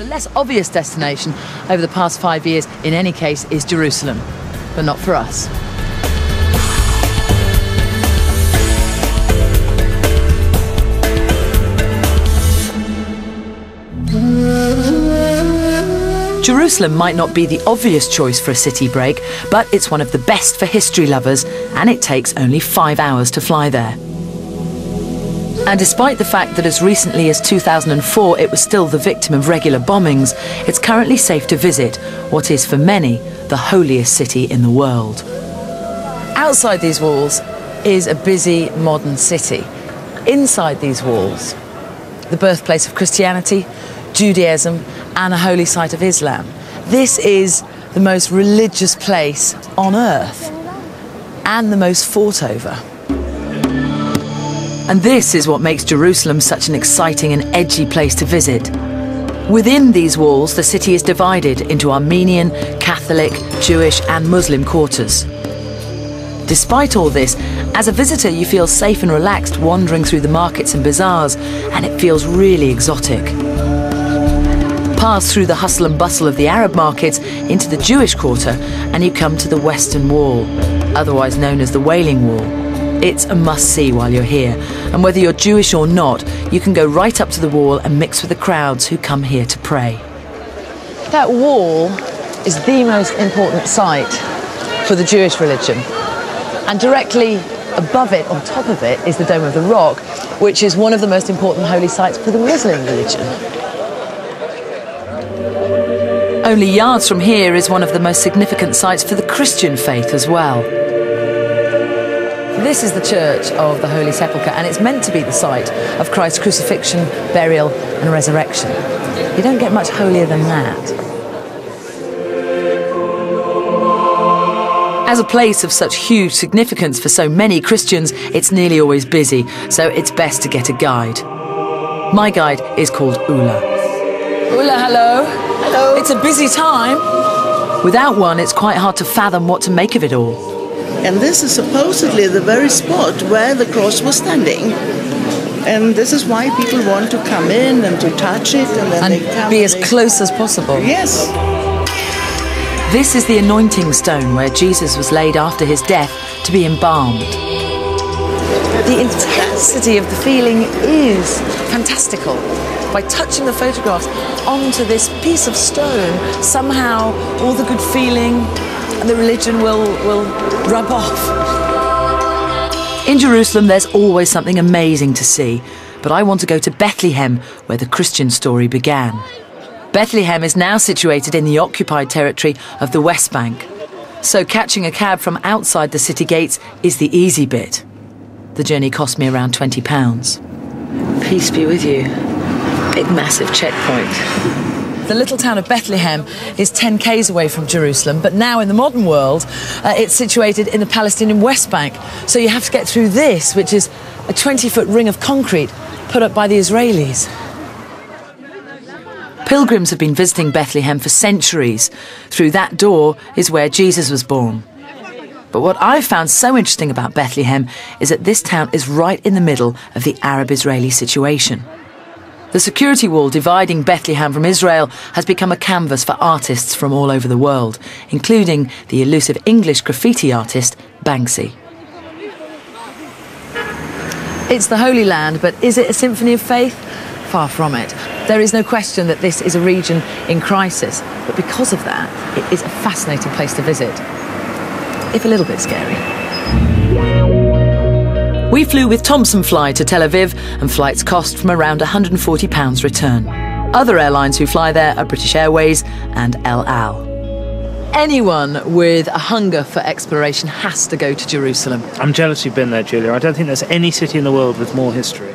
A less obvious destination over the past 5 years, in any case, is Jerusalem, but not for us. Jerusalem might not be the obvious choice for a city break, but it's one of the best for history lovers, and it takes only 5 hours to fly there. And despite the fact that as recently as 2004 it was still the victim of regular bombings, it's currently safe to visit what is for many the holiest city in the world. Outside these walls is a busy modern city. Inside these walls, the birthplace of Christianity, Judaism, and a holy site of Islam. This is the most religious place on earth and the most fought over. And this is what makes Jerusalem such an exciting and edgy place to visit. Within these walls, the city is divided into Armenian, Catholic, Jewish and Muslim quarters. Despite all this, as a visitor you feel safe and relaxed wandering through the markets and bazaars, and it feels really exotic. Pass through the hustle and bustle of the Arab markets into the Jewish quarter and you come to the Western Wall, otherwise known as the Wailing Wall. It's a must-see while you're here, and whether you're Jewish or not, you can go right up to the wall and mix with the crowds who come here to pray. That wall is the most important site for the Jewish religion, and directly above it, on top of it, is the Dome of the Rock, which is one of the most important holy sites for the Muslim religion. Only yards from here is one of the most significant sites for the Christian faith as well. This is the Church of the Holy Sepulchre, and it's meant to be the site of Christ's crucifixion, burial and resurrection. You don't get much holier than that. As a place of such huge significance for so many Christians, it's nearly always busy, so it's best to get a guide. My guide is called Ula. Ula, hello. Hello. It's a busy time. Without one, it's quite hard to fathom what to make of it all. And this is supposedly the very spot where the cross was standing. And this is why people want to come in and to touch it. And then they come be as close as possible. Yes. This is the anointing stone where Jesus was laid after his death to be embalmed. The intensity of the feeling is fantastical. By touching the photographs onto this piece of stone, somehow all the good feeling and the religion will rub off. In Jerusalem, there's always something amazing to see, but I want to go to Bethlehem, where the Christian story began. Bethlehem is now situated in the occupied territory of the West Bank, so catching a cab from outside the city gates is the easy bit. The journey cost me around £20. Peace be with you. Big, massive checkpoint. The little town of Bethlehem is 10 k's away from Jerusalem, but now in the modern world, it's situated in the Palestinian West Bank. So you have to get through this, which is a 20-foot ring of concrete put up by the Israelis. Pilgrims have been visiting Bethlehem for centuries. Through that door is where Jesus was born. But what I've found so interesting about Bethlehem is that this town is right in the middle of the Arab-Israeli situation. The security wall dividing Bethlehem from Israel has become a canvas for artists from all over the world, including the elusive English graffiti artist Banksy. It's the Holy Land, but is it a symphony of faith? Far from it. There is no question that this is a region in crisis, but because of that, it is a fascinating place to visit, if a little bit scary. We flew with Thomson Fly to Tel Aviv, and flights cost from around £140 return. Other airlines who fly there are British Airways and El Al. Anyone with a hunger for exploration has to go to Jerusalem. I'm jealous you've been there, Julia. I don't think there's any city in the world with more history.